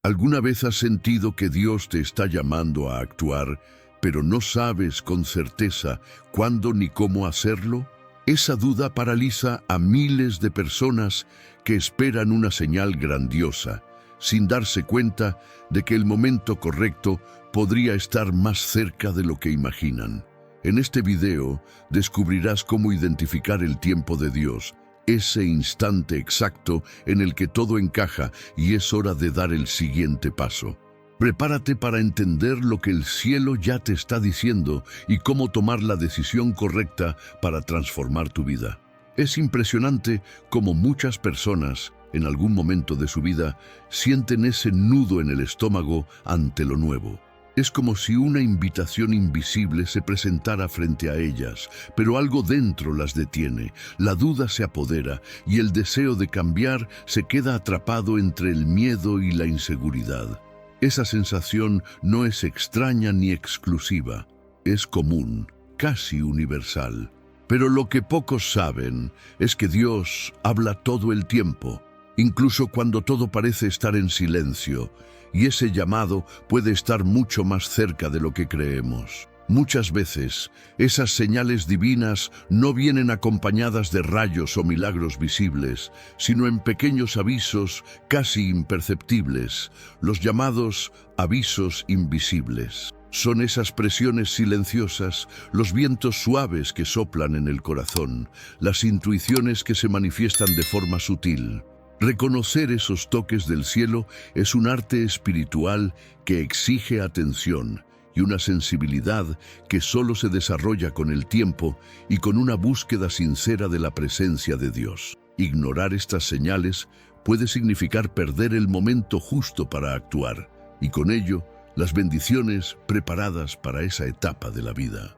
¿Alguna vez has sentido que Dios te está llamando a actuar, pero no sabes con certeza cuándo ni cómo hacerlo? Esa duda paraliza a miles de personas que esperan una señal grandiosa, sin darse cuenta de que el momento correcto podría estar más cerca de lo que imaginan. En este video descubrirás cómo identificar el tiempo de Dios, ese instante exacto en el que todo encaja y es hora de dar el siguiente paso. Prepárate para entender lo que el cielo ya te está diciendo y cómo tomar la decisión correcta para transformar tu vida. Es impresionante cómo muchas personas, en algún momento de su vida, sienten ese nudo en el estómago ante lo nuevo. Es como si una invitación invisible se presentara frente a ellas, pero algo dentro las detiene, la duda se apodera y el deseo de cambiar se queda atrapado entre el miedo y la inseguridad. Esa sensación no es extraña ni exclusiva, es común, casi universal. Pero lo que pocos saben es que Dios habla todo el tiempo, incluso cuando todo parece estar en silencio, y ese llamado puede estar mucho más cerca de lo que creemos. Muchas veces, esas señales divinas no vienen acompañadas de rayos o milagros visibles, sino en pequeños avisos casi imperceptibles, los llamados avisos invisibles. Son esas presiones silenciosas, los vientos suaves que soplan en el corazón, las intuiciones que se manifiestan de forma sutil. Reconocer esos toques del cielo es un arte espiritual que exige atención y una sensibilidad que solo se desarrolla con el tiempo y con una búsqueda sincera de la presencia de Dios. Ignorar estas señales puede significar perder el momento justo para actuar y con ello las bendiciones preparadas para esa etapa de la vida.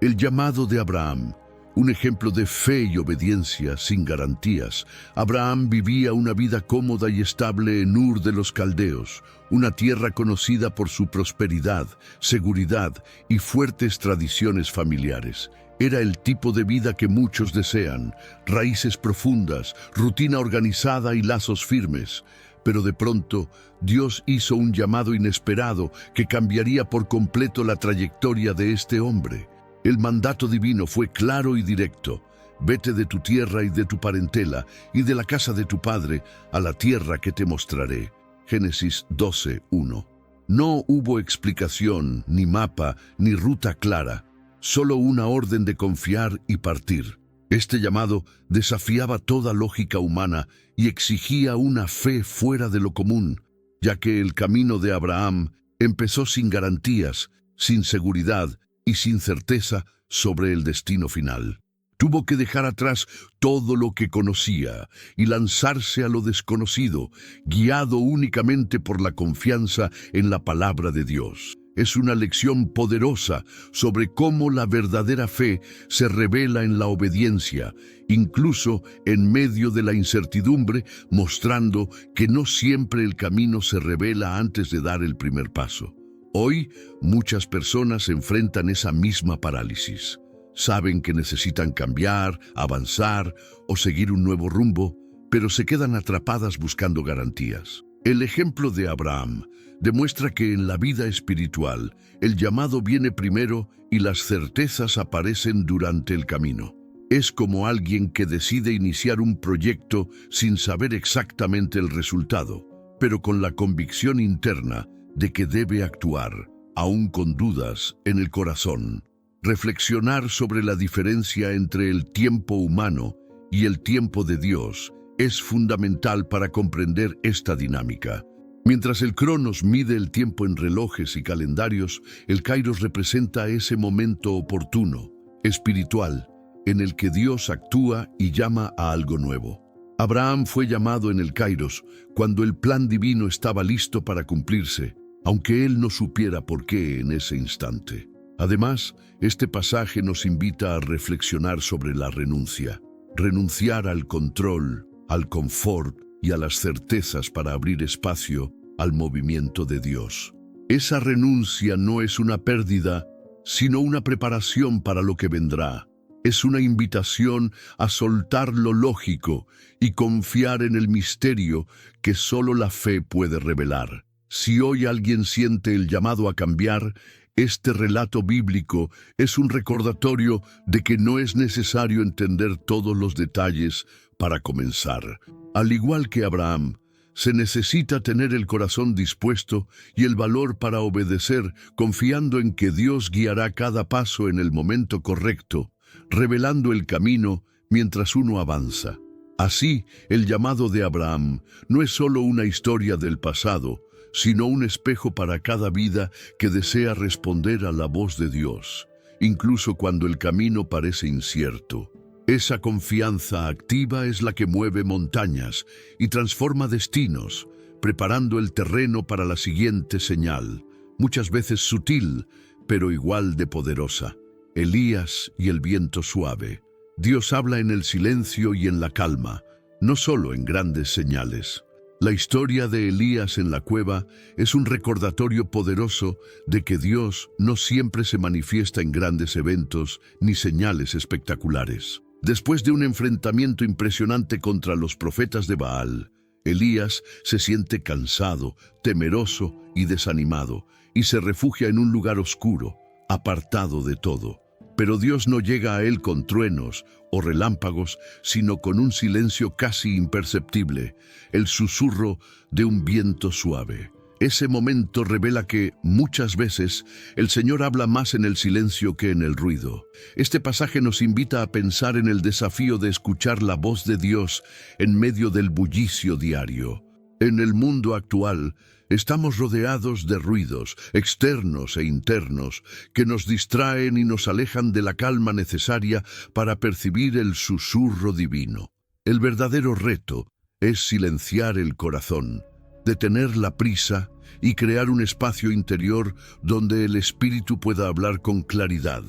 El llamado de Abraham. Un ejemplo de fe y obediencia sin garantías. Abraham vivía una vida cómoda y estable en Ur de los Caldeos, una tierra conocida por su prosperidad, seguridad y fuertes tradiciones familiares. Era el tipo de vida que muchos desean, raíces profundas, rutina organizada y lazos firmes. Pero de pronto, Dios hizo un llamado inesperado que cambiaría por completo la trayectoria de este hombre. El mandato divino fue claro y directo. Vete de tu tierra y de tu parentela y de la casa de tu padre a la tierra que te mostraré. Génesis 12:1. No hubo explicación, ni mapa, ni ruta clara, solo una orden de confiar y partir. Este llamado desafiaba toda lógica humana y exigía una fe fuera de lo común, ya que el camino de Abraham empezó sin garantías, sin seguridad y sin certeza sobre el destino final. Tuvo que dejar atrás todo lo que conocía y lanzarse a lo desconocido, guiado únicamente por la confianza en la palabra de Dios. Es una lección poderosa sobre cómo la verdadera fe se revela en la obediencia, incluso en medio de la incertidumbre, mostrando que no siempre el camino se revela antes de dar el primer paso. Hoy, muchas personas enfrentan esa misma parálisis. Saben que necesitan cambiar, avanzar o seguir un nuevo rumbo, pero se quedan atrapadas buscando garantías. El ejemplo de Abraham demuestra que en la vida espiritual, el llamado viene primero y las certezas aparecen durante el camino. Es como alguien que decide iniciar un proyecto sin saber exactamente el resultado, pero con la convicción interna de que debe actuar, aún con dudas en el corazón. Reflexionar sobre la diferencia entre el tiempo humano y el tiempo de Dios es fundamental para comprender esta dinámica. Mientras el Cronos mide el tiempo en relojes y calendarios, el Kairos representa ese momento oportuno, espiritual, en el que Dios actúa y llama a algo nuevo. Abraham fue llamado en el Kairos cuando el plan divino estaba listo para cumplirse, aunque él no supiera por qué en ese instante. Además, este pasaje nos invita a reflexionar sobre la renuncia. Renunciar al control, al confort y a las certezas para abrir espacio al movimiento de Dios. Esa renuncia no es una pérdida, sino una preparación para lo que vendrá. Es una invitación a soltar lo lógico y confiar en el misterio que solo la fe puede revelar. Si hoy alguien siente el llamado a cambiar, este relato bíblico es un recordatorio de que no es necesario entender todos los detalles para comenzar. Al igual que Abraham, se necesita tener el corazón dispuesto y el valor para obedecer, confiando en que Dios guiará cada paso en el momento correcto, revelando el camino mientras uno avanza. Así, el llamado de Abraham no es solo una historia del pasado, sino un espejo para cada vida que desea responder a la voz de Dios, incluso cuando el camino parece incierto. Esa confianza activa es la que mueve montañas y transforma destinos, preparando el terreno para la siguiente señal, muchas veces sutil, pero igual de poderosa. Elías y el viento suave. Dios habla en el silencio y en la calma, no solo en grandes señales. La historia de Elías en la cueva es un recordatorio poderoso de que Dios no siempre se manifiesta en grandes eventos ni señales espectaculares. Después de un enfrentamiento impresionante contra los profetas de Baal, Elías se siente cansado, temeroso y desanimado, y se refugia en un lugar oscuro, apartado de todo. Pero Dios no llega a él con truenos o relámpagos, sino con un silencio casi imperceptible, el susurro de un viento suave. Ese momento revela que, muchas veces, el Señor habla más en el silencio que en el ruido. Este pasaje nos invita a pensar en el desafío de escuchar la voz de Dios en medio del bullicio diario. En el mundo actual, estamos rodeados de ruidos, externos e internos, que nos distraen y nos alejan de la calma necesaria para percibir el susurro divino. El verdadero reto es silenciar el corazón, detener la prisa y crear un espacio interior donde el Espíritu pueda hablar con claridad,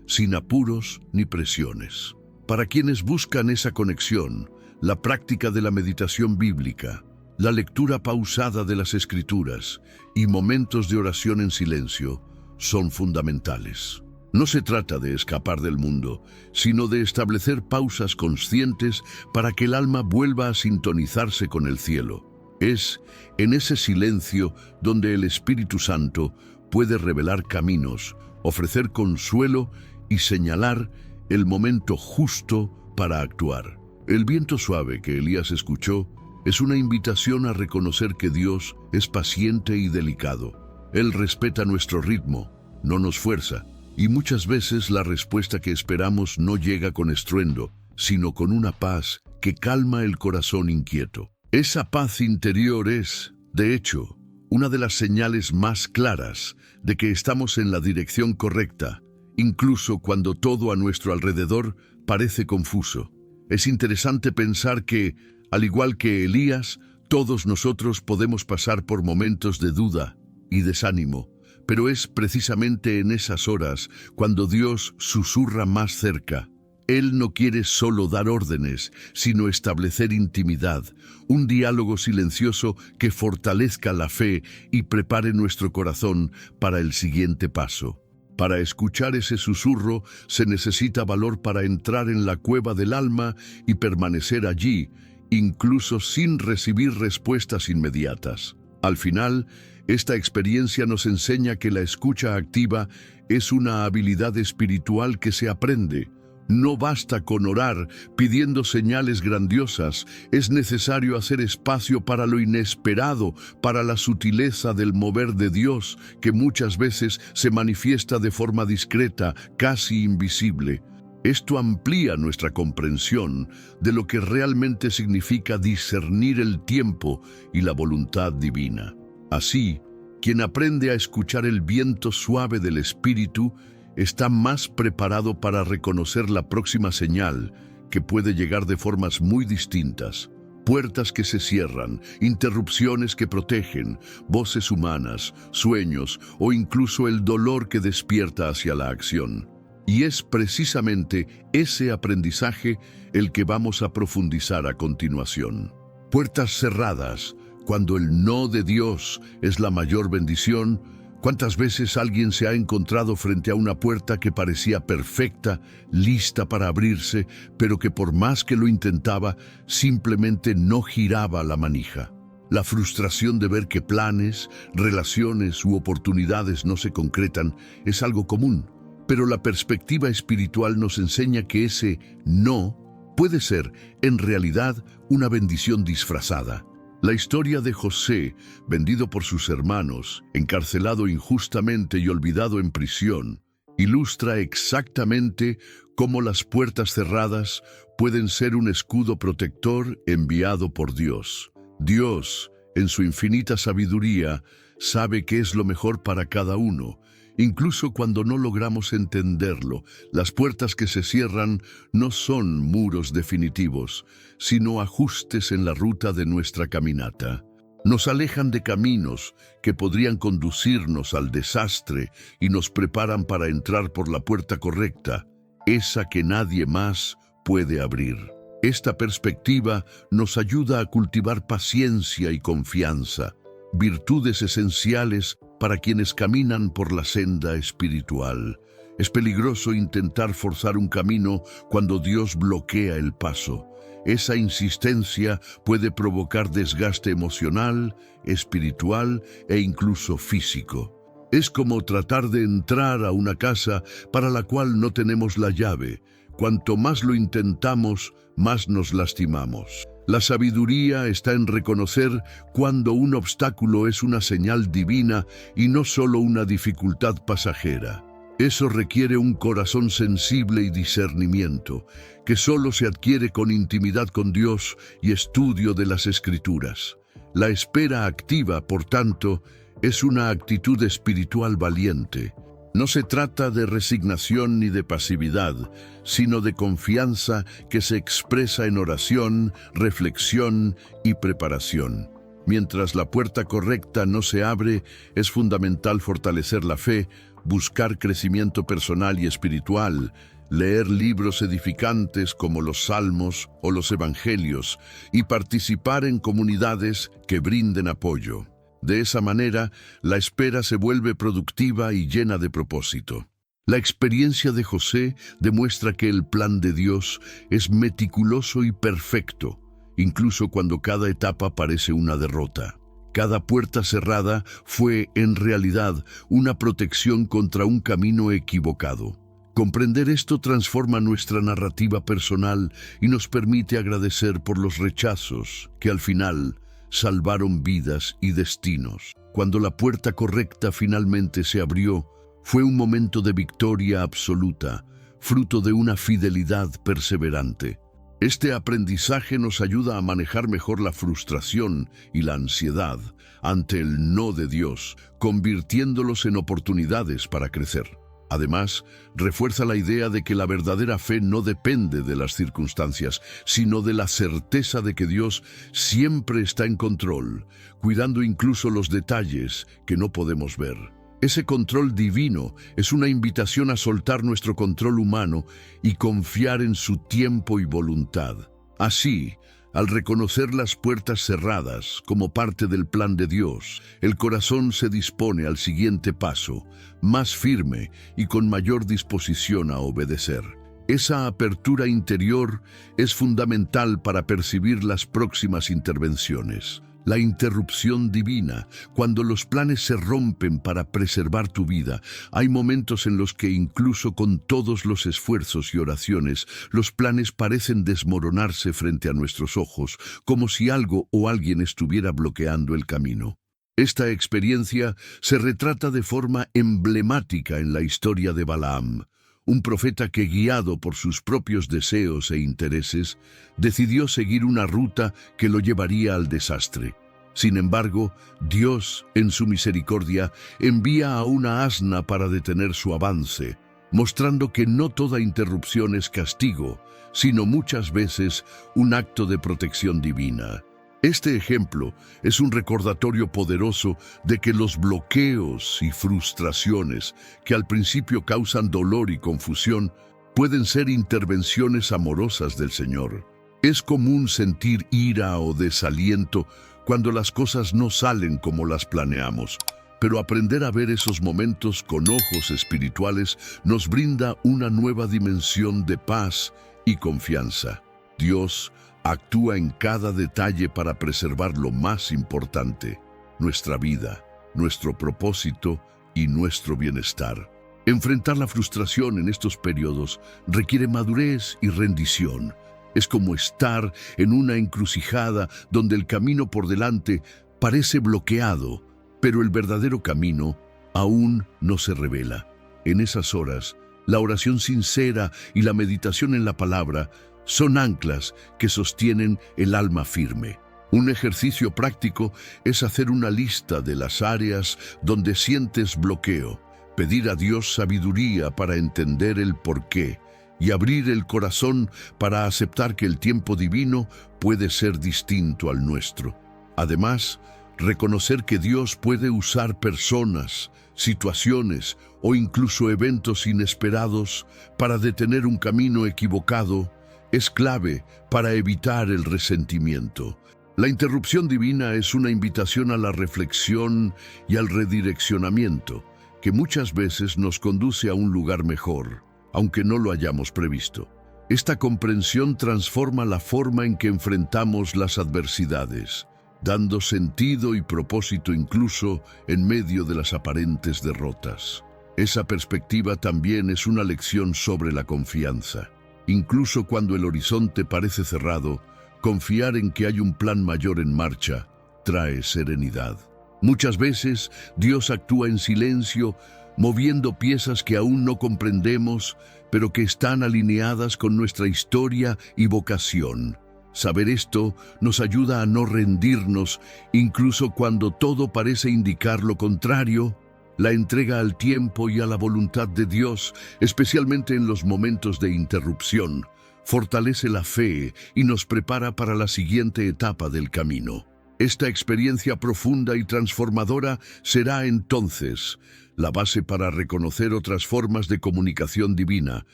sin apuros ni presiones. Para quienes buscan esa conexión, la práctica de la meditación bíblica, la lectura pausada de las Escrituras y momentos de oración en silencio son fundamentales. No se trata de escapar del mundo, sino de establecer pausas conscientes para que el alma vuelva a sintonizarse con el cielo. Es en ese silencio donde el Espíritu Santo puede revelar caminos, ofrecer consuelo y señalar el momento justo para actuar. El viento suave que Elías escuchó es una invitación a reconocer que Dios es paciente y delicado. Él respeta nuestro ritmo, no nos fuerza, y muchas veces la respuesta que esperamos no llega con estruendo, sino con una paz que calma el corazón inquieto. Esa paz interior es, de hecho, una de las señales más claras de que estamos en la dirección correcta, incluso cuando todo a nuestro alrededor parece confuso. Es interesante pensar que, al igual que Elías, todos nosotros podemos pasar por momentos de duda y desánimo, pero es precisamente en esas horas cuando Dios susurra más cerca. Él no quiere solo dar órdenes, sino establecer intimidad, un diálogo silencioso que fortalezca la fe y prepare nuestro corazón para el siguiente paso. Para escuchar ese susurro se necesita valor para entrar en la cueva del alma y permanecer allí, incluso sin recibir respuestas inmediatas. Al final, esta experiencia nos enseña que la escucha activa es una habilidad espiritual que se aprende. No basta con orar pidiendo señales grandiosas, es necesario hacer espacio para lo inesperado, para la sutileza del mover de Dios, que muchas veces se manifiesta de forma discreta, casi invisible. Esto amplía nuestra comprensión de lo que realmente significa discernir el tiempo y la voluntad divina. Así, quien aprende a escuchar el viento suave del Espíritu está más preparado para reconocer la próxima señal, que puede llegar de formas muy distintas. Puertas que se cierran, interrupciones que protegen, voces humanas, sueños o incluso el dolor que despierta hacia la acción. Y es precisamente ese aprendizaje el que vamos a profundizar a continuación. Puertas cerradas, cuando el no de Dios es la mayor bendición, ¿Cuántas veces alguien se ha encontrado frente a una puerta que parecía perfecta, lista para abrirse, pero que por más que lo intentaba, simplemente no giraba la manija? La frustración de ver que planes, relaciones u oportunidades no se concretan es algo común, pero la perspectiva espiritual nos enseña que ese no puede ser, en realidad, una bendición disfrazada. La historia de José, vendido por sus hermanos, encarcelado injustamente y olvidado en prisión, ilustra exactamente cómo las puertas cerradas pueden ser un escudo protector enviado por Dios. Dios, en su infinita sabiduría, sabe qué es lo mejor para cada uno. Incluso cuando no logramos entenderlo, las puertas que se cierran no son muros definitivos, sino ajustes en la ruta de nuestra caminata. Nos alejan de caminos que podrían conducirnos al desastre y nos preparan para entrar por la puerta correcta, esa que nadie más puede abrir. Esta perspectiva nos ayuda a cultivar paciencia y confianza, virtudes esenciales para quienes caminan por la senda espiritual. Es peligroso intentar forzar un camino cuando Dios bloquea el paso. Esa insistencia puede provocar desgaste emocional, espiritual e incluso físico. Es como tratar de entrar a una casa para la cual no tenemos la llave. Cuanto más lo intentamos, más nos lastimamos. La sabiduría está en reconocer cuando un obstáculo es una señal divina y no solo una dificultad pasajera. Eso requiere un corazón sensible y discernimiento, que solo se adquiere con intimidad con Dios y estudio de las Escrituras. La espera activa, por tanto, es una actitud espiritual valiente. No se trata de resignación ni de pasividad, sino de confianza que se expresa en oración, reflexión y preparación. Mientras la puerta correcta no se abre, es fundamental fortalecer la fe, buscar crecimiento personal y espiritual, leer libros edificantes como los Salmos o los Evangelios y participar en comunidades que brinden apoyo. De esa manera, la espera se vuelve productiva y llena de propósito. La experiencia de José demuestra que el plan de Dios es meticuloso y perfecto, incluso cuando cada etapa parece una derrota. Cada puerta cerrada fue, en realidad, una protección contra un camino equivocado. Comprender esto transforma nuestra narrativa personal y nos permite agradecer por los rechazos que, al final, salvaron vidas y destinos. Cuando la puerta correcta finalmente se abrió, fue un momento de victoria absoluta, fruto de una fidelidad perseverante. Este aprendizaje nos ayuda a manejar mejor la frustración y la ansiedad ante el no de Dios, convirtiéndolos en oportunidades para crecer. Además, refuerza la idea de que la verdadera fe no depende de las circunstancias, sino de la certeza de que Dios siempre está en control, cuidando incluso los detalles que no podemos ver. Ese control divino es una invitación a soltar nuestro control humano y confiar en su tiempo y voluntad. Así, al reconocer las puertas cerradas como parte del plan de Dios, el corazón se dispone al siguiente paso, más firme y con mayor disposición a obedecer. Esa apertura interior es fundamental para percibir las próximas intervenciones. La interrupción divina, cuando los planes se rompen para preservar tu vida, hay momentos en los que incluso con todos los esfuerzos y oraciones, los planes parecen desmoronarse frente a nuestros ojos, como si algo o alguien estuviera bloqueando el camino. Esta experiencia se retrata de forma emblemática en la historia de Balaam, un profeta que, guiado por sus propios deseos e intereses, decidió seguir una ruta que lo llevaría al desastre. Sin embargo, Dios, en su misericordia, envía a una asna para detener su avance, mostrando que no toda interrupción es castigo, sino muchas veces un acto de protección divina. Este ejemplo es un recordatorio poderoso de que los bloqueos y frustraciones que al principio causan dolor y confusión pueden ser intervenciones amorosas del Señor. Es común sentir ira o desaliento cuando las cosas no salen como las planeamos, pero aprender a ver esos momentos con ojos espirituales nos brinda una nueva dimensión de paz y confianza. Dios actúa en cada detalle para preservar lo más importante: nuestra vida, nuestro propósito y nuestro bienestar. Enfrentar la frustración en estos periodos requiere madurez y rendición. Es como estar en una encrucijada donde el camino por delante parece bloqueado, pero el verdadero camino aún no se revela. En esas horas, la oración sincera y la meditación en la palabra son anclas que sostienen el alma firme. Un ejercicio práctico es hacer una lista de las áreas donde sientes bloqueo, pedir a Dios sabiduría para entender el porqué y abrir el corazón para aceptar que el tiempo divino puede ser distinto al nuestro. Además, reconocer que Dios puede usar personas, situaciones o incluso eventos inesperados para detener un camino equivocado es clave para evitar el resentimiento. La interrupción divina es una invitación a la reflexión y al redireccionamiento, que muchas veces nos conduce a un lugar mejor, aunque no lo hayamos previsto. Esta comprensión transforma la forma en que enfrentamos las adversidades, dando sentido y propósito incluso en medio de las aparentes derrotas. Esa perspectiva también es una lección sobre la confianza. Incluso cuando el horizonte parece cerrado, confiar en que hay un plan mayor en marcha trae serenidad. Muchas veces Dios actúa en silencio, moviendo piezas que aún no comprendemos, pero que están alineadas con nuestra historia y vocación. Saber esto nos ayuda a no rendirnos, incluso cuando todo parece indicar lo contrario. La entrega al tiempo y a la voluntad de Dios, especialmente en los momentos de interrupción, fortalece la fe y nos prepara para la siguiente etapa del camino. Esta experiencia profunda y transformadora será entonces la base para reconocer otras formas de comunicación divina,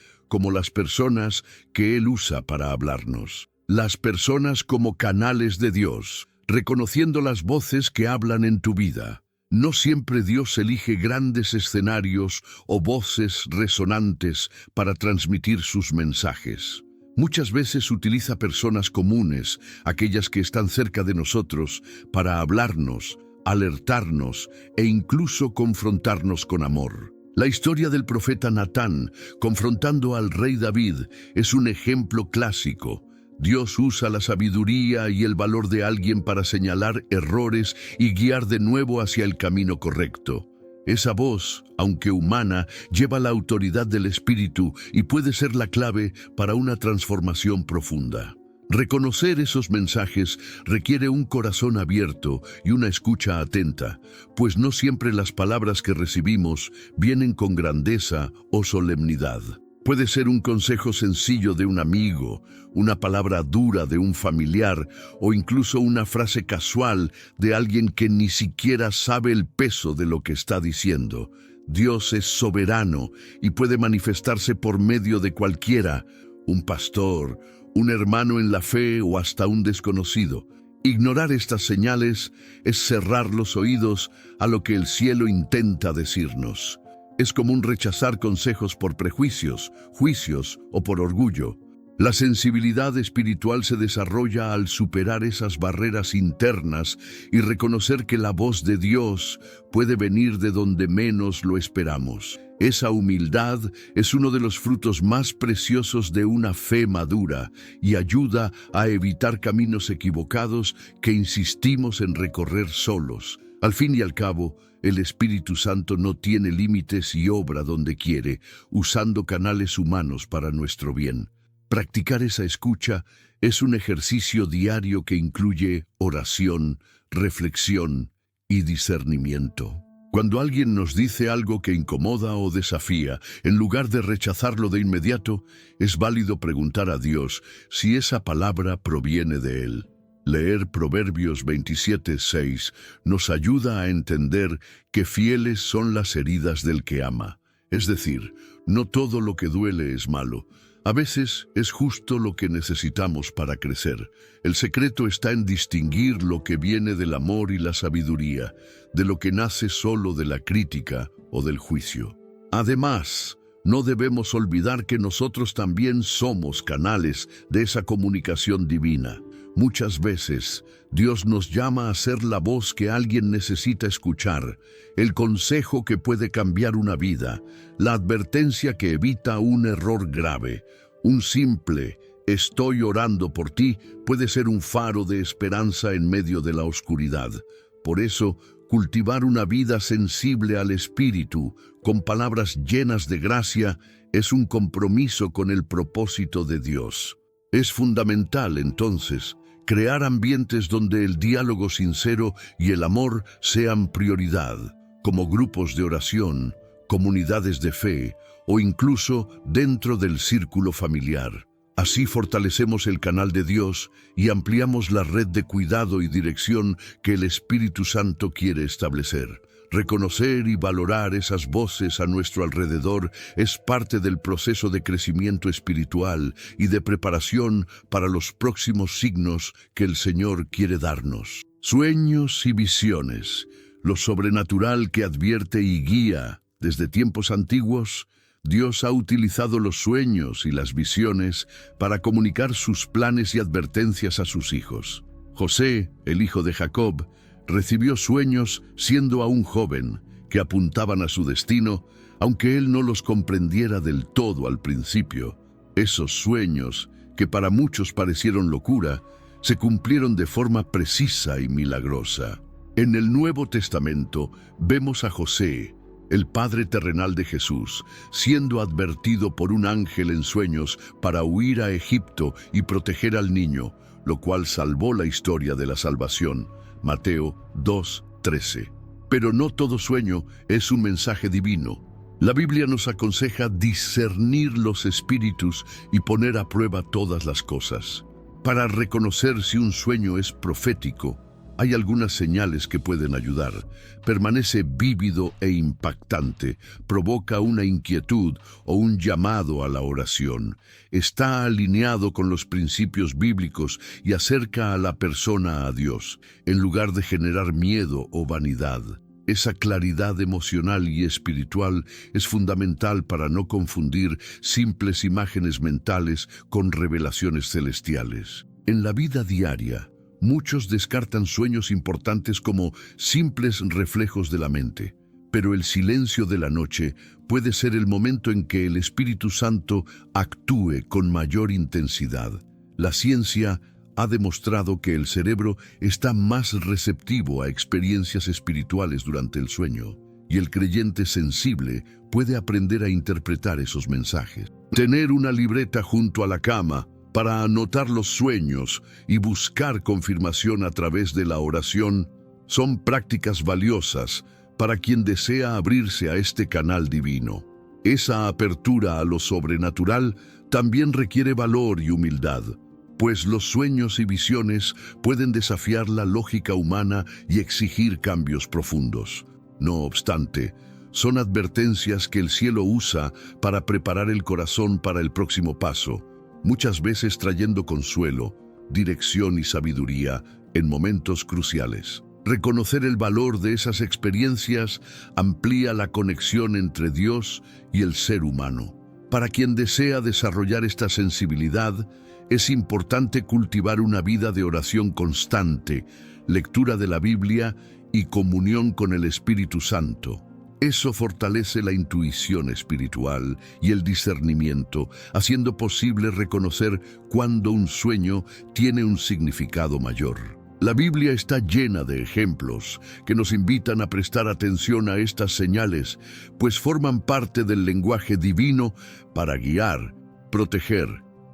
como las personas que Él usa para hablarnos. Las personas como canales de Dios, reconociendo las voces que hablan en tu vida. No siempre Dios elige grandes escenarios o voces resonantes para transmitir sus mensajes. Muchas veces utiliza personas comunes, aquellas que están cerca de nosotros, para hablarnos, alertarnos e incluso confrontarnos con amor. La historia del profeta Natán, confrontando al rey David, es un ejemplo clásico. Dios usa la sabiduría y el valor de alguien para señalar errores y guiar de nuevo hacia el camino correcto. Esa voz, aunque humana, lleva la autoridad del Espíritu y puede ser la clave para una transformación profunda. Reconocer esos mensajes requiere un corazón abierto y una escucha atenta, pues no siempre las palabras que recibimos vienen con grandeza o solemnidad. Puede ser un consejo sencillo de un amigo, una palabra dura de un familiar o incluso una frase casual de alguien que ni siquiera sabe el peso de lo que está diciendo. Dios es soberano y puede manifestarse por medio de cualquiera, un pastor, un hermano en la fe o hasta un desconocido. Ignorar estas señales es cerrar los oídos a lo que el cielo intenta decirnos. Es común rechazar consejos por prejuicios, juicios o por orgullo. La sensibilidad espiritual se desarrolla al superar esas barreras internas y reconocer que la voz de Dios puede venir de donde menos lo esperamos. Esa humildad es uno de los frutos más preciosos de una fe madura y ayuda a evitar caminos equivocados que insistimos en recorrer solos. Al fin y al cabo, el Espíritu Santo no tiene límites y obra donde quiere, usando canales humanos para nuestro bien. Practicar esa escucha es un ejercicio diario que incluye oración, reflexión y discernimiento. Cuando alguien nos dice algo que incomoda o desafía, en lugar de rechazarlo de inmediato, es válido preguntar a Dios si esa palabra proviene de Él. Leer Proverbios 27:6 nos ayuda a entender que fieles son las heridas del que ama. Es decir, no todo lo que duele es malo. A veces es justo lo que necesitamos para crecer. El secreto está en distinguir lo que viene del amor y la sabiduría, de lo que nace solo de la crítica o del juicio. Además, no debemos olvidar que nosotros también somos canales de esa comunicación divina. Muchas veces, Dios nos llama a ser la voz que alguien necesita escuchar, el consejo que puede cambiar una vida, la advertencia que evita un error grave. Un simple "estoy orando por ti" puede ser un faro de esperanza en medio de la oscuridad. Por eso, cultivar una vida sensible al Espíritu, con palabras llenas de gracia, es un compromiso con el propósito de Dios. Es fundamental, entonces, crear ambientes donde el diálogo sincero y el amor sean prioridad, como grupos de oración, comunidades de fe o incluso dentro del círculo familiar. Así fortalecemos el canal de Dios y ampliamos la red de cuidado y dirección que el Espíritu Santo quiere establecer. Reconocer y valorar esas voces a nuestro alrededor es parte del proceso de crecimiento espiritual y de preparación para los próximos signos que el Señor quiere darnos. Sueños y visiones, lo sobrenatural que advierte y guía desde tiempos antiguos. Dios ha utilizado los sueños y las visiones para comunicar sus planes y advertencias a sus hijos. José, el hijo de Jacob, recibió sueños siendo aún joven, que apuntaban a su destino, aunque él no los comprendiera del todo al principio. Esos sueños, que para muchos parecieron locura, se cumplieron de forma precisa y milagrosa. En el Nuevo Testamento vemos a José, el padre terrenal de Jesús, siendo advertido por un ángel en sueños para huir a Egipto y proteger al niño, lo cual salvó la historia de la salvación. Mateo 2:13. Pero no todo sueño es un mensaje divino. La Biblia nos aconseja discernir los espíritus y poner a prueba todas las cosas. Para reconocer si un sueño es profético, hay algunas señales que pueden ayudar. Permanece vívido e impactante, provoca una inquietud o un llamado a la oración. Está alineado con los principios bíblicos y acerca a la persona a Dios, en lugar de generar miedo o vanidad. Esa claridad emocional y espiritual es fundamental para no confundir simples imágenes mentales con revelaciones celestiales. En la vida diaria, muchos descartan sueños importantes como simples reflejos de la mente, pero el silencio de la noche puede ser el momento en que el Espíritu Santo actúe con mayor intensidad. La ciencia ha demostrado que el cerebro está más receptivo a experiencias espirituales durante el sueño, y el creyente sensible puede aprender a interpretar esos mensajes. Tener una libreta junto a la cama para anotar los sueños y buscar confirmación a través de la oración son prácticas valiosas para quien desea abrirse a este canal divino. Esa apertura a lo sobrenatural también requiere valor y humildad, pues los sueños y visiones pueden desafiar la lógica humana y exigir cambios profundos. No obstante, son advertencias que el cielo usa para preparar el corazón para el próximo paso, muchas veces trayendo consuelo, dirección y sabiduría en momentos cruciales. Reconocer el valor de esas experiencias amplía la conexión entre Dios y el ser humano. Para quien desea desarrollar esta sensibilidad, es importante cultivar una vida de oración constante, lectura de la Biblia y comunión con el Espíritu Santo. Eso fortalece la intuición espiritual y el discernimiento, haciendo posible reconocer cuando un sueño tiene un significado mayor. La Biblia está llena de ejemplos que nos invitan a prestar atención a estas señales, pues forman parte del lenguaje divino para guiar, proteger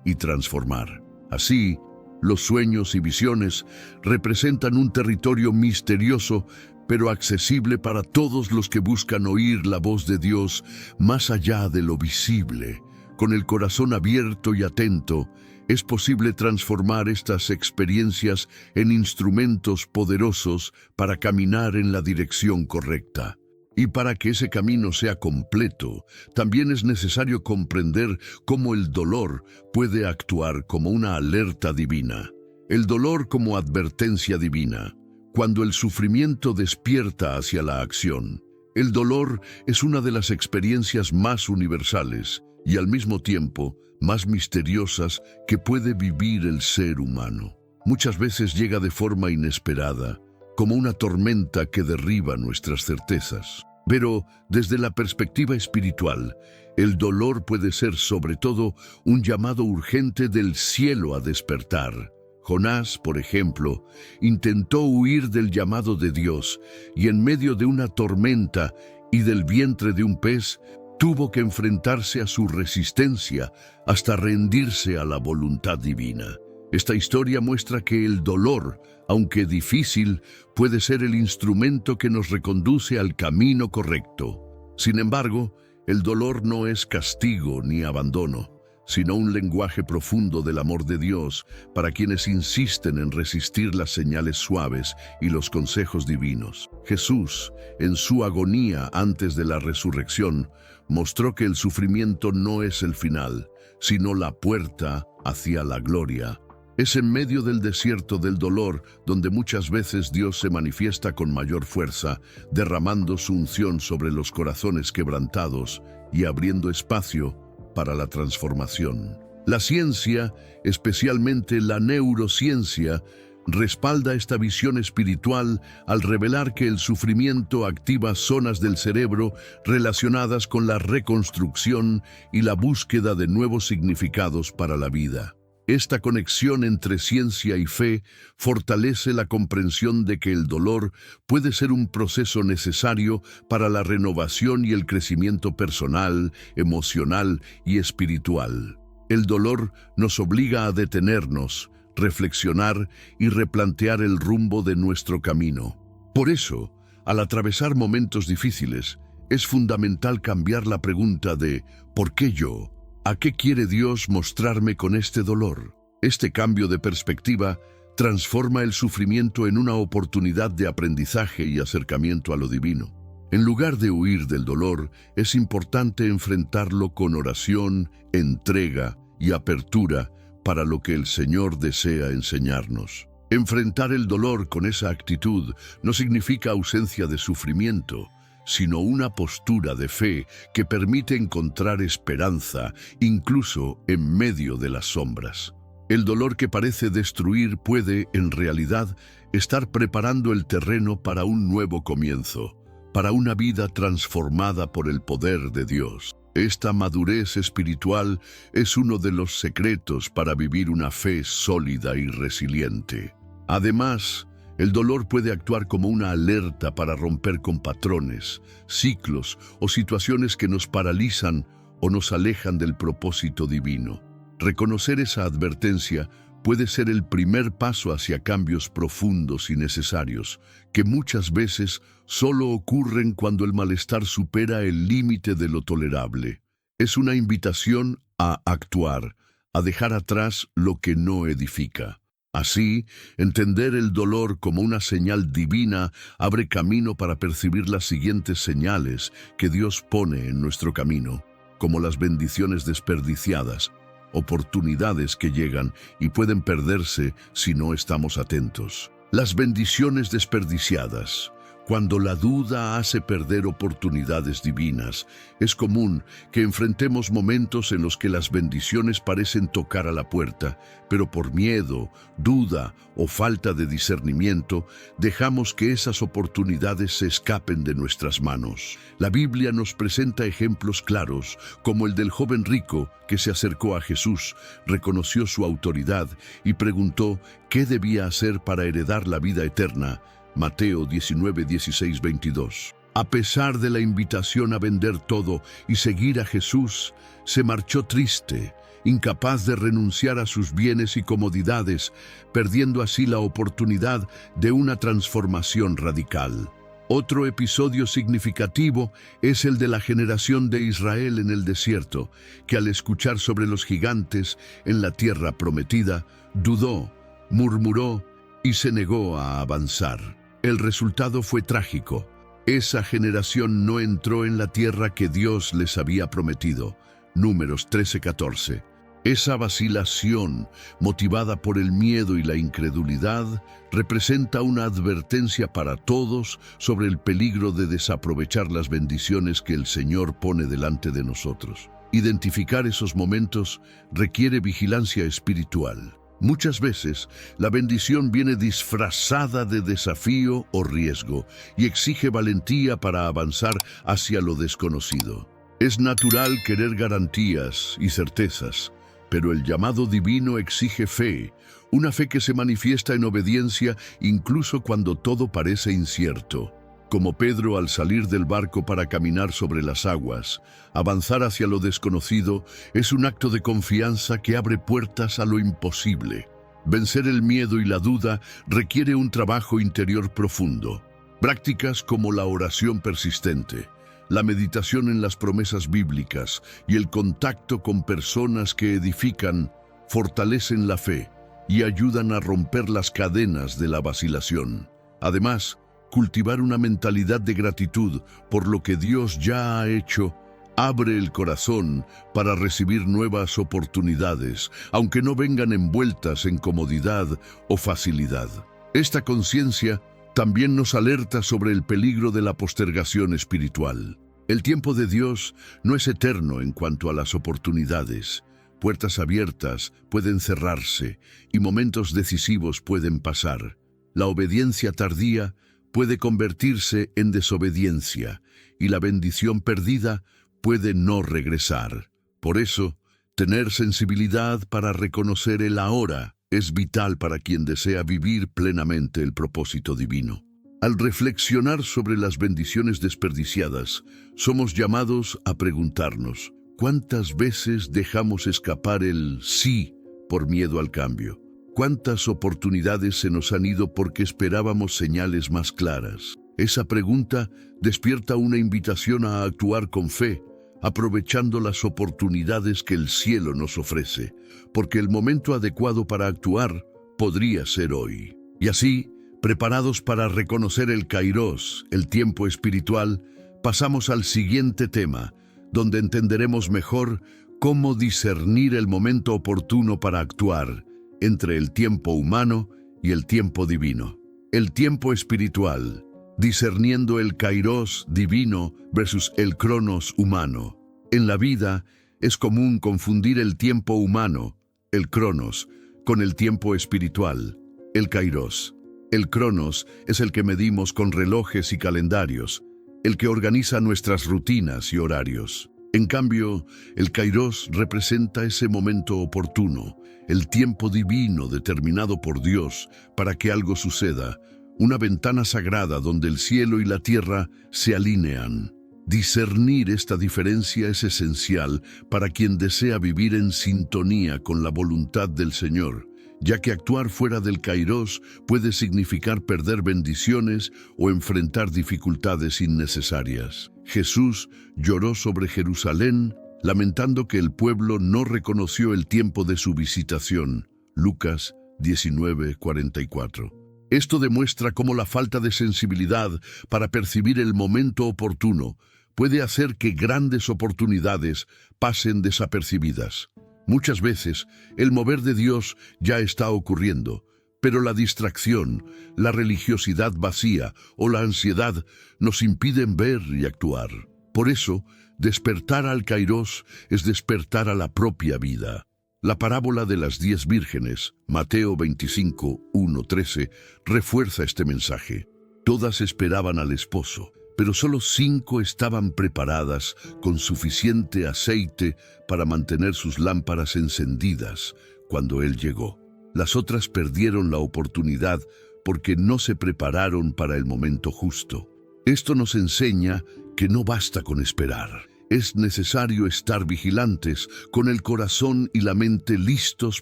y transformar. Así, los sueños y visiones representan un territorio misterioso pero accesible para todos los que buscan oír la voz de Dios más allá de lo visible. Con el corazón abierto y atento, es posible transformar estas experiencias en instrumentos poderosos para caminar en la dirección correcta. Y para que ese camino sea completo, también es necesario comprender cómo el dolor puede actuar como una alerta divina. El dolor como advertencia divina. Cuando el sufrimiento despierta hacia la acción. El dolor es una de las experiencias más universales y al mismo tiempo más misteriosas que puede vivir el ser humano. Muchas veces llega de forma inesperada, como una tormenta que derriba nuestras certezas. Pero desde la perspectiva espiritual, el dolor puede ser sobre todo un llamado urgente del cielo a despertar. Jonás, por ejemplo, intentó huir del llamado de Dios y en medio de una tormenta y del vientre de un pez, tuvo que enfrentarse a su resistencia hasta rendirse a la voluntad divina. Esta historia muestra que el dolor, aunque difícil, puede ser el instrumento que nos reconduce al camino correcto. Sin embargo, el dolor no es castigo ni abandono, sino un lenguaje profundo del amor de Dios para quienes insisten en resistir las señales suaves y los consejos divinos. Jesús, en su agonía antes de la resurrección, mostró que el sufrimiento no es el final, sino la puerta hacia la gloria. Es en medio del desierto del dolor donde muchas veces Dios se manifiesta con mayor fuerza, derramando su unción sobre los corazones quebrantados y abriendo espacio para la transformación. La ciencia, especialmente la neurociencia, respalda esta visión espiritual al revelar que el sufrimiento activa zonas del cerebro relacionadas con la reconstrucción y la búsqueda de nuevos significados para la vida. Esta conexión entre ciencia y fe fortalece la comprensión de que el dolor puede ser un proceso necesario para la renovación y el crecimiento personal, emocional y espiritual. El dolor nos obliga a detenernos, reflexionar y replantear el rumbo de nuestro camino. Por eso, al atravesar momentos difíciles, es fundamental cambiar la pregunta de ¿por qué yo? ¿A qué quiere Dios mostrarme con este dolor? Este cambio de perspectiva transforma el sufrimiento en una oportunidad de aprendizaje y acercamiento a lo divino. En lugar de huir del dolor, es importante enfrentarlo con oración, entrega y apertura para lo que el Señor desea enseñarnos. Enfrentar el dolor con esa actitud no significa ausencia de sufrimiento, sino una postura de fe que permite encontrar esperanza, incluso en medio de las sombras. El dolor que parece destruir puede, en realidad, estar preparando el terreno para un nuevo comienzo, para una vida transformada por el poder de Dios. Esta madurez espiritual es uno de los secretos para vivir una fe sólida y resiliente. Además, el dolor puede actuar como una alerta para romper con patrones, ciclos o situaciones que nos paralizan o nos alejan del propósito divino. Reconocer esa advertencia puede ser el primer paso hacia cambios profundos y necesarios, que muchas veces solo ocurren cuando el malestar supera el límite de lo tolerable. Es una invitación a actuar, a dejar atrás lo que no edifica. Así, entender el dolor como una señal divina abre camino para percibir las siguientes señales que Dios pone en nuestro camino, como las bendiciones desperdiciadas, oportunidades que llegan y pueden perderse si no estamos atentos. Las bendiciones desperdiciadas. Cuando la duda hace perder oportunidades divinas, es común que enfrentemos momentos en los que las bendiciones parecen tocar a la puerta, pero por miedo, duda o falta de discernimiento, dejamos que esas oportunidades se escapen de nuestras manos. La Biblia nos presenta ejemplos claros, como el del joven rico que se acercó a Jesús, reconoció su autoridad y preguntó qué debía hacer para heredar la vida eterna. Mateo 19, 16, 22. A pesar de la invitación a vender todo y seguir a Jesús, se marchó triste, incapaz de renunciar a sus bienes y comodidades, perdiendo así la oportunidad de una transformación radical. Otro episodio significativo es el de la generación de Israel en el desierto, que al escuchar sobre los gigantes en la tierra prometida, dudó, murmuró y se negó a avanzar. El resultado fue trágico. Esa generación no entró en la tierra que Dios les había prometido. Números 13:14. Esa vacilación, motivada por el miedo y la incredulidad, representa una advertencia para todos sobre el peligro de desaprovechar las bendiciones que el Señor pone delante de nosotros. Identificar esos momentos requiere vigilancia espiritual. Muchas veces, la bendición viene disfrazada de desafío o riesgo y exige valentía para avanzar hacia lo desconocido. Es natural querer garantías y certezas, pero el llamado divino exige fe, una fe que se manifiesta en obediencia incluso cuando todo parece incierto. Como Pedro al salir del barco para caminar sobre las aguas, avanzar hacia lo desconocido es un acto de confianza que abre puertas a lo imposible. Vencer el miedo y la duda requiere un trabajo interior profundo. Prácticas como la oración persistente, la meditación en las promesas bíblicas y el contacto con personas que edifican, fortalecen la fe y ayudan a romper las cadenas de la vacilación. Además, cultivar una mentalidad de gratitud por lo que Dios ya ha hecho abre el corazón para recibir nuevas oportunidades, aunque no vengan envueltas en comodidad o facilidad. Esta conciencia también nos alerta sobre el peligro de la postergación espiritual. El tiempo de Dios no es eterno en cuanto a las oportunidades. Puertas abiertas pueden cerrarse y momentos decisivos pueden pasar. La obediencia tardía puede convertirse en desobediencia y la bendición perdida puede no regresar. Por eso, tener sensibilidad para reconocer el ahora es vital para quien desea vivir plenamente el propósito divino. Al reflexionar sobre las bendiciones desperdiciadas, somos llamados a preguntarnos, ¿cuántas veces dejamos escapar el sí por miedo al cambio? ¿Cuántas oportunidades se nos han ido porque esperábamos señales más claras? Esa pregunta despierta una invitación a actuar con fe, aprovechando las oportunidades que el cielo nos ofrece, porque el momento adecuado para actuar podría ser hoy. Y así, preparados para reconocer el Kairos, el tiempo espiritual, pasamos al siguiente tema, donde entenderemos mejor cómo discernir el momento oportuno para actuar entre el tiempo humano y el tiempo divino. El tiempo espiritual, discerniendo el Kairos divino versus el Cronos humano. En la vida es común confundir el tiempo humano, el Cronos, con el tiempo espiritual, el Kairos. El Cronos es el que medimos con relojes y calendarios, el que organiza nuestras rutinas y horarios. En cambio, el Kairos representa ese momento oportuno, el tiempo divino determinado por Dios para que algo suceda, una ventana sagrada donde el cielo y la tierra se alinean. Discernir esta diferencia es esencial para quien desea vivir en sintonía con la voluntad del Señor, ya que actuar fuera del Kairos puede significar perder bendiciones o enfrentar dificultades innecesarias. Jesús lloró sobre Jerusalén, lamentando que el pueblo no reconoció el tiempo de su visitación. Lucas 19:44. Esto demuestra cómo la falta de sensibilidad para percibir el momento oportuno puede hacer que grandes oportunidades pasen desapercibidas. Muchas veces, el mover de Dios ya está ocurriendo, pero la distracción, la religiosidad vacía o la ansiedad nos impiden ver y actuar. Por eso, despertar al Kairos es despertar a la propia vida. La parábola de las 10 vírgenes, Mateo 25:1-13, refuerza este mensaje. Todas esperaban al esposo, pero solo 5 estaban preparadas con suficiente aceite para mantener sus lámparas encendidas cuando él llegó. Las otras perdieron la oportunidad porque no se prepararon para el momento justo. Esto nos enseña que no basta con esperar. Es necesario estar vigilantes, con el corazón y la mente listos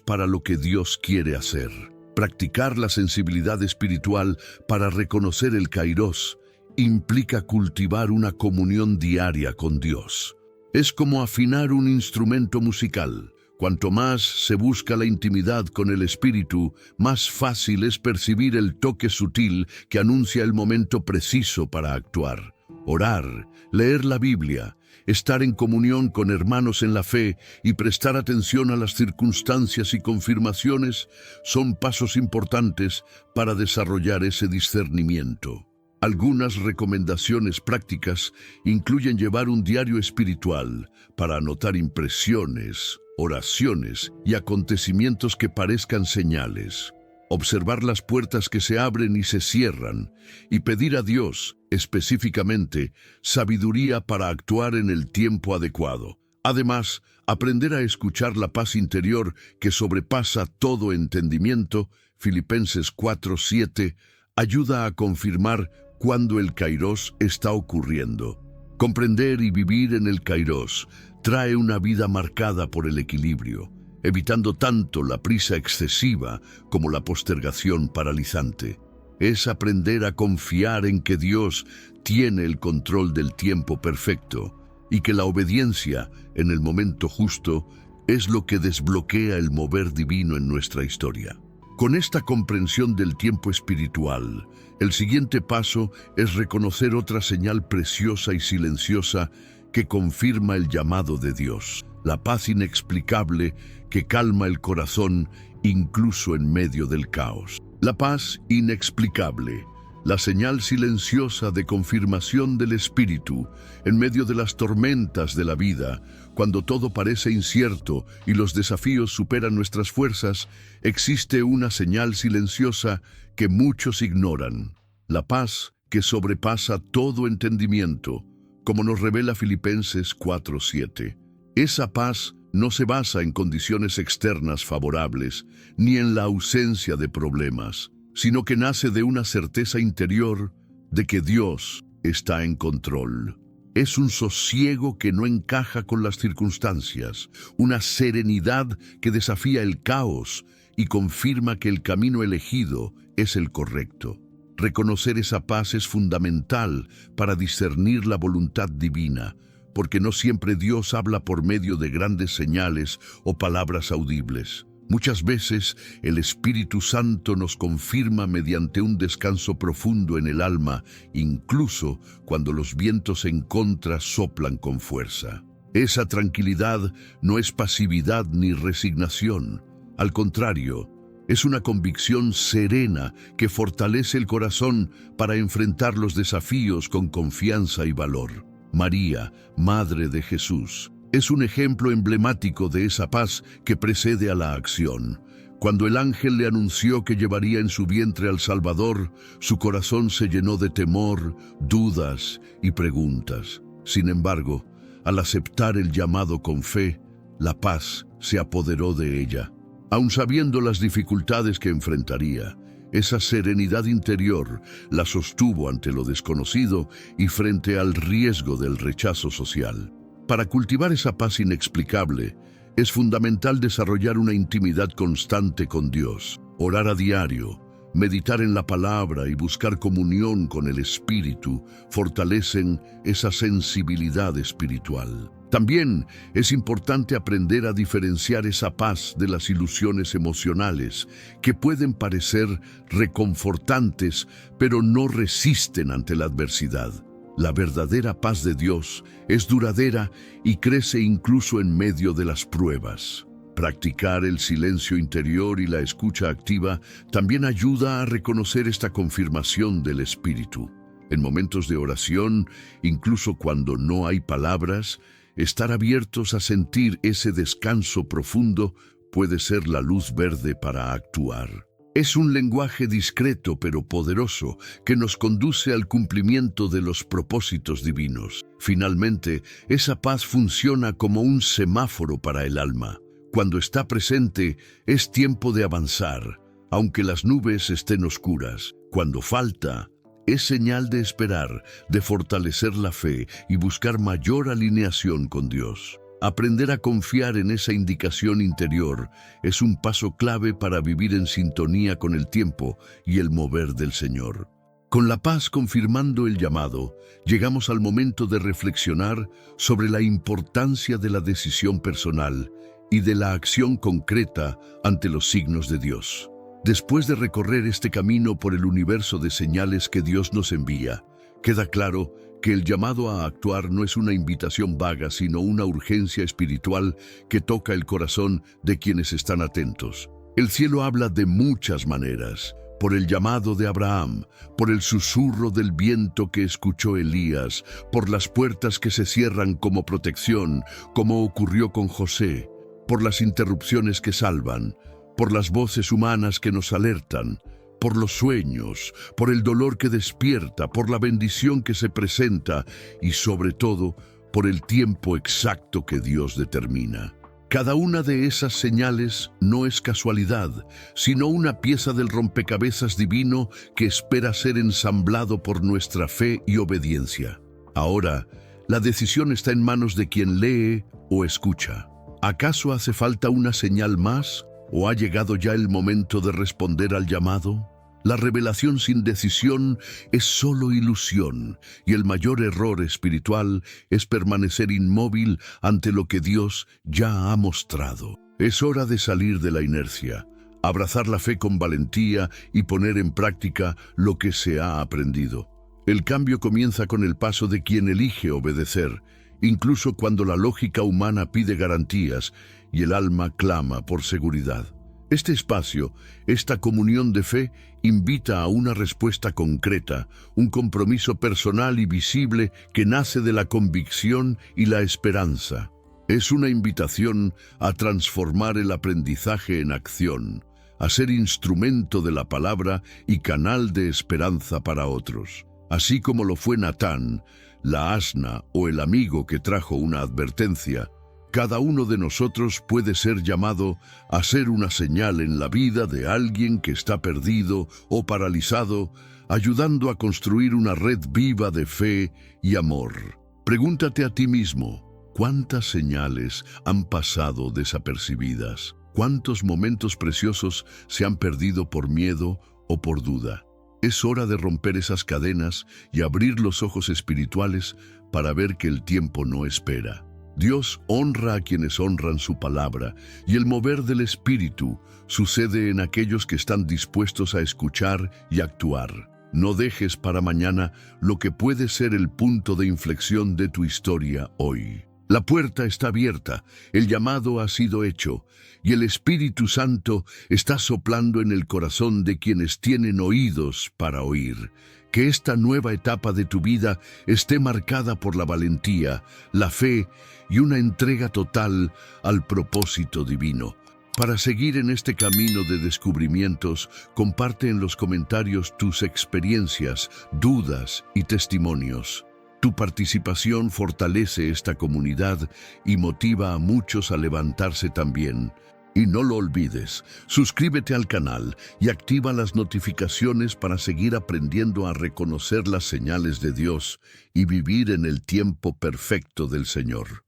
para lo que Dios quiere hacer. Practicar la sensibilidad espiritual para reconocer el Kairos implica cultivar una comunión diaria con Dios. Es como afinar un instrumento musical. Cuanto más se busca la intimidad con el Espíritu, más fácil es percibir el toque sutil que anuncia el momento preciso para actuar. Orar, leer la Biblia, estar en comunión con hermanos en la fe y prestar atención a las circunstancias y confirmaciones son pasos importantes para desarrollar ese discernimiento. Algunas recomendaciones prácticas incluyen llevar un diario espiritual para anotar impresiones, oraciones y acontecimientos que parezcan señales. Observar las puertas que se abren y se cierran y pedir a Dios, específicamente, sabiduría para actuar en el tiempo adecuado. Además, aprender a escuchar la paz interior que sobrepasa todo entendimiento, Filipenses 4:7, ayuda a confirmar cuándo el Kairos está ocurriendo. Comprender y vivir en el Kairos trae una vida marcada por el equilibrio, evitando tanto la prisa excesiva como la postergación paralizante. Es aprender a confiar en que Dios tiene el control del tiempo perfecto y que la obediencia en el momento justo es lo que desbloquea el mover divino en nuestra historia. Con esta comprensión del tiempo espiritual, el siguiente paso es reconocer otra señal preciosa y silenciosa que confirma el llamado de Dios, la paz inexplicable que calma el corazón incluso en medio del caos. La paz inexplicable, la señal silenciosa de confirmación del Espíritu en medio de las tormentas de la vida, cuando todo parece incierto y los desafíos superan nuestras fuerzas, existe una señal silenciosa que muchos ignoran. La paz que sobrepasa todo entendimiento, como nos revela Filipenses 4:7. Esa paz no se basa en condiciones externas favorables, ni en la ausencia de problemas, sino que nace de una certeza interior de que Dios está en control. Es un sosiego que no encaja con las circunstancias, una serenidad que desafía el caos y confirma que el camino elegido es el correcto. Reconocer esa paz es fundamental para discernir la voluntad divina, porque no siempre Dios habla por medio de grandes señales o palabras audibles. Muchas veces el Espíritu Santo nos confirma mediante un descanso profundo en el alma, incluso cuando los vientos en contra soplan con fuerza. Esa tranquilidad no es pasividad ni resignación. Al contrario, es una convicción serena que fortalece el corazón para enfrentar los desafíos con confianza y valor. María, Madre de Jesús, es un ejemplo emblemático de esa paz que precede a la acción. Cuando el ángel le anunció que llevaría en su vientre al Salvador, su corazón se llenó de temor, dudas y preguntas. Sin embargo, al aceptar el llamado con fe, la paz se apoderó de ella. Aun sabiendo las dificultades que enfrentaría, esa serenidad interior la sostuvo ante lo desconocido y frente al riesgo del rechazo social. Para cultivar esa paz inexplicable, es fundamental desarrollar una intimidad constante con Dios, orar a diario, meditar en la palabra y buscar comunión con el Espíritu fortalecen esa sensibilidad espiritual. También es importante aprender a diferenciar esa paz de las ilusiones emocionales que pueden parecer reconfortantes, pero no resisten ante la adversidad. La verdadera paz de Dios es duradera y crece incluso en medio de las pruebas. Practicar el silencio interior y la escucha activa también ayuda a reconocer esta confirmación del Espíritu. En momentos de oración, incluso cuando no hay palabras, estar abiertos a sentir ese descanso profundo puede ser la luz verde para actuar. Es un lenguaje discreto pero poderoso que nos conduce al cumplimiento de los propósitos divinos. Finalmente, esa paz funciona como un semáforo para el alma. Cuando está presente, es tiempo de avanzar, aunque las nubes estén oscuras. Cuando falta, es señal de esperar, de fortalecer la fe y buscar mayor alineación con Dios. Aprender a confiar en esa indicación interior es un paso clave para vivir en sintonía con el tiempo y el mover del Señor. Con la paz confirmando el llamado, llegamos al momento de reflexionar sobre la importancia de la decisión personal y de la acción concreta ante los signos de Dios. Después de recorrer este camino por el universo de señales que Dios nos envía, queda claro que el llamado a actuar no es una invitación vaga, sino una urgencia espiritual que toca el corazón de quienes están atentos. El cielo habla de muchas maneras: por el llamado de Abraham, por el susurro del viento que escuchó Elías, por las puertas que se cierran como protección, como ocurrió con José, por las interrupciones que salvan, por las voces humanas que nos alertan, por los sueños, por el dolor que despierta, por la bendición que se presenta y, sobre todo, por el tiempo exacto que Dios determina. Cada una de esas señales no es casualidad, sino una pieza del rompecabezas divino que espera ser ensamblado por nuestra fe y obediencia. Ahora, la decisión está en manos de quien lee o escucha. ¿Acaso hace falta una señal más? ¿O ha llegado ya el momento de responder al llamado? La revelación sin decisión es solo ilusión, y el mayor error espiritual es permanecer inmóvil ante lo que Dios ya ha mostrado. Es hora de salir de la inercia, abrazar la fe con valentía y poner en práctica lo que se ha aprendido. El cambio comienza con el paso de quien elige obedecer, incluso cuando la lógica humana pide garantías y el alma clama por seguridad. Este espacio, esta comunión de fe, invita a una respuesta concreta, un compromiso personal y visible que nace de la convicción y la esperanza. Es una invitación a transformar el aprendizaje en acción, a ser instrumento de la palabra y canal de esperanza para otros. Así como lo fue Natán, la asna o el amigo que trajo una advertencia, cada uno de nosotros puede ser llamado a ser una señal en la vida de alguien que está perdido o paralizado, ayudando a construir una red viva de fe y amor. Pregúntate a ti mismo, ¿cuántas señales han pasado desapercibidas? ¿Cuántos momentos preciosos se han perdido por miedo o por duda? Es hora de romper esas cadenas y abrir los ojos espirituales para ver que el tiempo no espera. Dios honra a quienes honran su palabra, y el mover del Espíritu sucede en aquellos que están dispuestos a escuchar y actuar. No dejes para mañana lo que puede ser el punto de inflexión de tu historia hoy. La puerta está abierta, el llamado ha sido hecho, y el Espíritu Santo está soplando en el corazón de quienes tienen oídos para oír. Que esta nueva etapa de tu vida esté marcada por la valentía, la fe y una entrega total al propósito divino. Para seguir en este camino de descubrimientos, comparte en los comentarios tus experiencias, dudas y testimonios. Tu participación fortalece esta comunidad y motiva a muchos a levantarse también. Y no lo olvides, suscríbete al canal y activa las notificaciones para seguir aprendiendo a reconocer las señales de Dios y vivir en el tiempo perfecto del Señor.